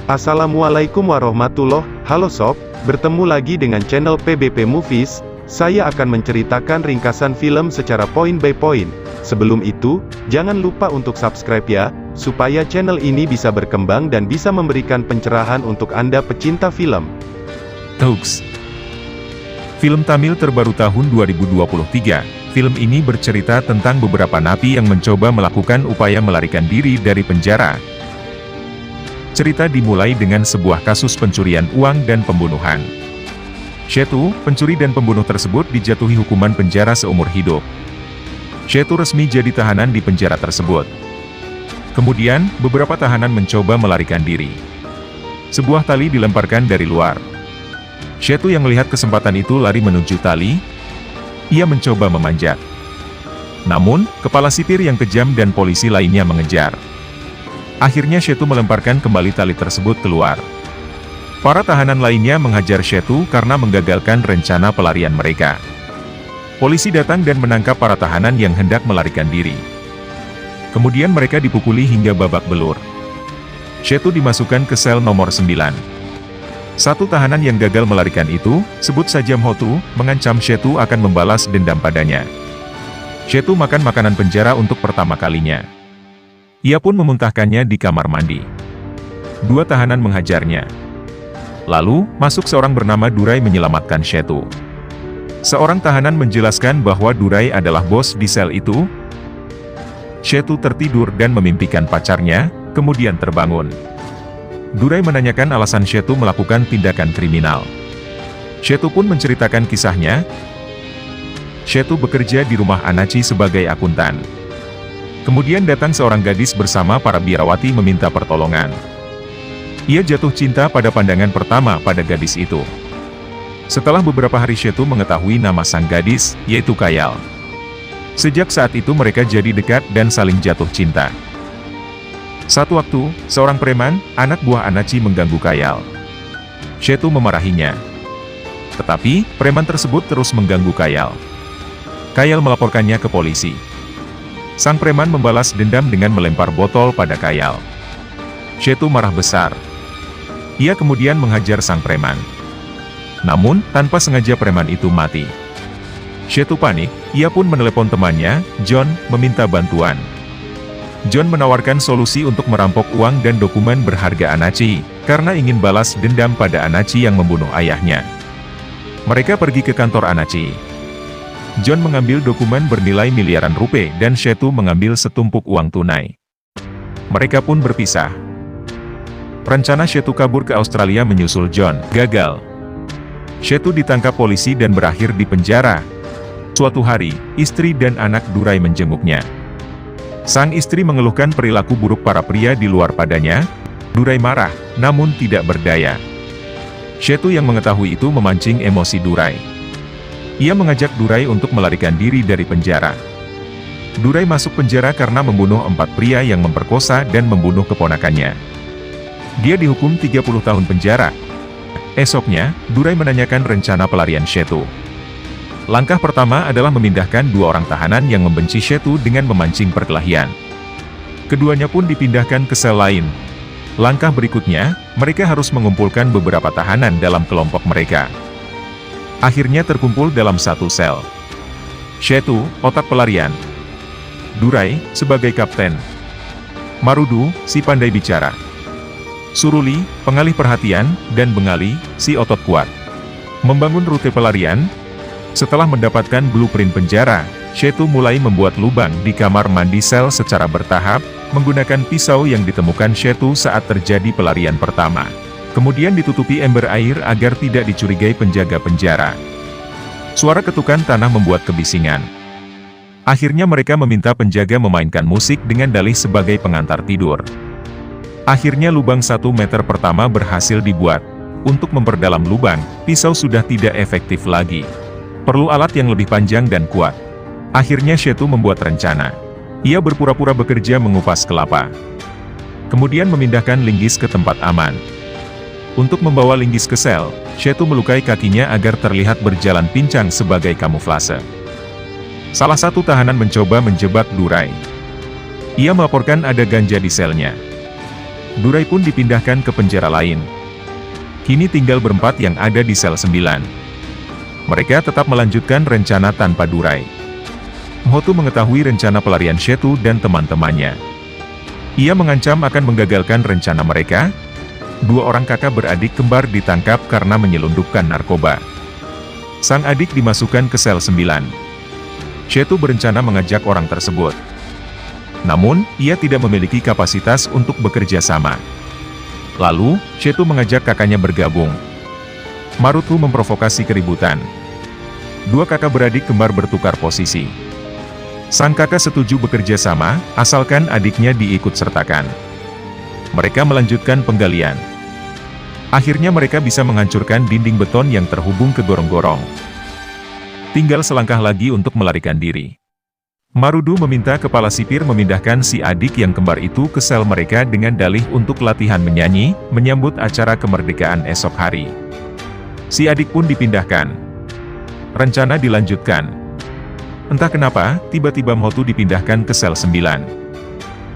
Assalamualaikum halo sob, bertemu lagi dengan channel PBP Movies. Saya akan menceritakan ringkasan film secara point by point. Sebelum itu, jangan lupa untuk subscribe ya, supaya channel ini bisa berkembang dan bisa memberikan pencerahan untuk Anda pecinta film. Hoax. Film Tamil terbaru tahun 2023. Film ini bercerita tentang beberapa napi yang mencoba melakukan upaya melarikan diri dari penjara. Cerita dimulai dengan sebuah kasus pencurian uang dan pembunuhan. Shetu, pencuri dan pembunuh tersebut dijatuhi hukuman penjara seumur hidup. Shetu resmi jadi tahanan di penjara tersebut. Kemudian, beberapa tahanan mencoba melarikan diri. Sebuah tali dilemparkan dari luar. Shetu yang melihat kesempatan itu lari menuju tali. Ia mencoba memanjat. Namun, kepala sipir yang kejam dan polisi lainnya mengejar. Akhirnya Shetu melemparkan kembali tali tersebut keluar. Para tahanan lainnya menghajar Shetu karena menggagalkan rencana pelarian mereka. Polisi datang dan menangkap para tahanan yang hendak melarikan diri. Kemudian mereka dipukuli hingga babak belur. Shetu dimasukkan ke sel nomor 9. Satu tahanan yang gagal melarikan itu, sebut saja Mhotu, mengancam Shetu akan membalas dendam padanya. Shetu makan makanan penjara untuk pertama kalinya. Ia pun memuntahkannya di kamar mandi. Dua tahanan menghajarnya. Lalu, masuk seorang bernama Durai menyelamatkan Shetu. Seorang tahanan menjelaskan bahwa Durai adalah bos di sel itu. Shetu tertidur dan memimpikan pacarnya, kemudian terbangun. Durai menanyakan alasan Shetu melakukan tindakan kriminal. Shetu pun menceritakan kisahnya. Shetu bekerja di rumah Anachi sebagai akuntan. Kemudian datang seorang gadis bersama para biarawati meminta pertolongan. Ia jatuh cinta pada pandangan pertama pada gadis itu. Setelah beberapa hari Shetu mengetahui nama sang gadis, yaitu Kayal. Sejak saat itu mereka jadi dekat dan saling jatuh cinta. Satu waktu, seorang preman, anak buah Anachi mengganggu Kayal. Shetu memarahinya. Tetapi, preman tersebut terus mengganggu Kayal. Kayal melaporkannya ke polisi. Sang preman membalas dendam dengan melempar botol pada Kayal. Shetu marah besar. Ia kemudian menghajar sang preman. Namun, tanpa sengaja preman itu mati. Shetu panik, ia pun menelepon temannya, John, meminta bantuan. John menawarkan solusi untuk merampok uang dan dokumen berharga Anachi, karena ingin balas dendam pada Anachi yang membunuh ayahnya. Mereka pergi ke kantor Anachi. John mengambil dokumen bernilai miliaran rupiah dan Shetu mengambil setumpuk uang tunai. Mereka pun berpisah. Rencana Shetu kabur ke Australia menyusul John gagal. Shetu ditangkap polisi dan berakhir di penjara. Suatu hari, istri dan anak Durai menjenguknya. Sang istri mengeluhkan perilaku buruk para pria di luar padanya. Durai marah, namun tidak berdaya. Shetu yang mengetahui itu memancing emosi Durai. Ia mengajak Durai untuk melarikan diri dari penjara. Durai masuk penjara karena membunuh 4 pria yang memperkosa dan membunuh keponakannya. Dia dihukum 30 tahun penjara. Esoknya, Durai menanyakan rencana pelarian Shetu. Langkah pertama adalah memindahkan 2 orang tahanan yang membenci Shetu dengan memancing perkelahian. Keduanya pun dipindahkan ke sel lain. Langkah berikutnya, mereka harus mengumpulkan beberapa tahanan dalam kelompok mereka. Akhirnya terkumpul dalam satu sel. Shetu, otak pelarian. Durai, sebagai kapten. Marudu, si pandai bicara. Suruli, pengalih perhatian, dan Bengali, si otot kuat. Membangun rute pelarian. Setelah mendapatkan blueprint penjara, Shetu mulai membuat lubang di kamar mandi sel secara bertahap, menggunakan pisau yang ditemukan Shetu saat terjadi pelarian pertama. Kemudian ditutupi ember air agar tidak dicurigai penjaga penjara. Suara ketukan tanah membuat kebisingan. Akhirnya mereka meminta penjaga memainkan musik dengan dalih sebagai pengantar tidur. Akhirnya lubang 1 meter pertama berhasil dibuat. Untuk memperdalam lubang, pisau sudah tidak efektif lagi. Perlu alat yang lebih panjang dan kuat. Akhirnya Shetu membuat rencana. Ia berpura-pura bekerja mengupas kelapa. Kemudian memindahkan linggis ke tempat aman. Untuk membawa linggis ke sel, Shetu melukai kakinya agar terlihat berjalan pincang sebagai kamuflase. Salah satu tahanan mencoba menjebak Durai. Ia melaporkan ada ganja di selnya. Durai pun dipindahkan ke penjara lain. Kini tinggal berempat yang ada di sel 9. Mereka tetap melanjutkan rencana tanpa Durai. Mhotu mengetahui rencana pelarian Shetu dan teman-temannya. Ia mengancam akan menggagalkan rencana mereka. 2 orang kakak beradik kembar ditangkap karena menyelundupkan narkoba. Sang adik dimasukkan ke sel 9. Shetu berencana mengajak orang tersebut. Namun, ia tidak memiliki kapasitas untuk bekerja sama. Lalu, Shetu mengajak kakaknya bergabung. Marutu memprovokasi keributan. 2 kakak beradik kembar bertukar posisi. Sang kakak setuju bekerja sama, asalkan adiknya diikut sertakan. Mereka melanjutkan penggalian. Akhirnya mereka bisa menghancurkan dinding beton yang terhubung ke gorong-gorong. Tinggal selangkah lagi untuk melarikan diri. Marudu meminta kepala sipir memindahkan si adik yang kembar itu ke sel mereka dengan dalih untuk latihan menyanyi, menyambut acara kemerdekaan esok hari. Si adik pun dipindahkan. Rencana dilanjutkan. Entah kenapa, tiba-tiba Mhotu dipindahkan ke sel 9.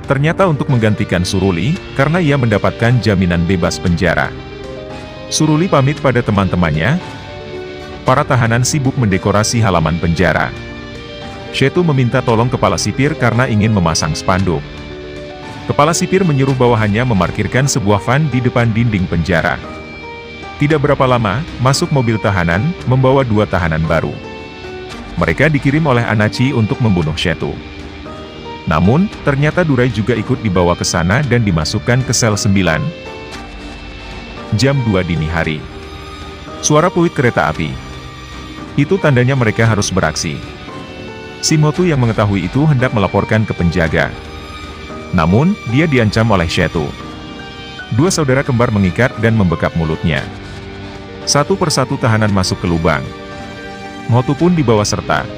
Ternyata untuk menggantikan Suruli, karena ia mendapatkan jaminan bebas penjara. Suruli pamit pada teman-temannya. Para tahanan sibuk mendekorasi halaman penjara. Shetu meminta tolong kepala sipir karena ingin memasang spanduk. Kepala sipir menyuruh bawahannya memarkirkan sebuah van di depan dinding penjara. Tidak berapa lama, masuk mobil tahanan, membawa 2 tahanan baru. Mereka dikirim oleh Anachi untuk membunuh Shetu. Namun, ternyata Durai juga ikut dibawa ke sana dan dimasukkan ke sel 9. Jam 2 dini hari. Suara peluit kereta api. Itu tandanya mereka harus beraksi. Si Mhotu yang mengetahui itu hendak melaporkan ke penjaga. Namun, dia diancam oleh Shetu. 2 saudara kembar mengikat dan membekap mulutnya. Satu persatu tahanan masuk ke lubang. Mhotu pun dibawa serta.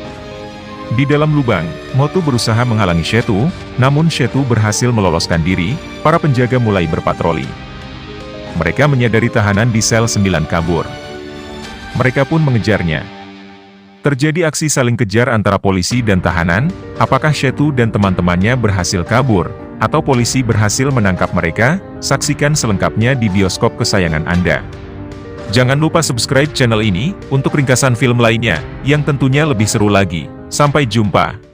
Di dalam lubang, Mhotu berusaha menghalangi Shetu, namun Shetu berhasil meloloskan diri. Para penjaga mulai berpatroli. Mereka menyadari tahanan di sel 9 kabur. Mereka pun mengejarnya. Terjadi aksi saling kejar antara polisi dan tahanan. Apakah Shetu dan teman-temannya berhasil kabur, atau polisi berhasil menangkap mereka? Saksikan selengkapnya di bioskop kesayangan Anda. Jangan lupa subscribe channel ini, untuk ringkasan film lainnya, yang tentunya lebih seru lagi. Sampai jumpa.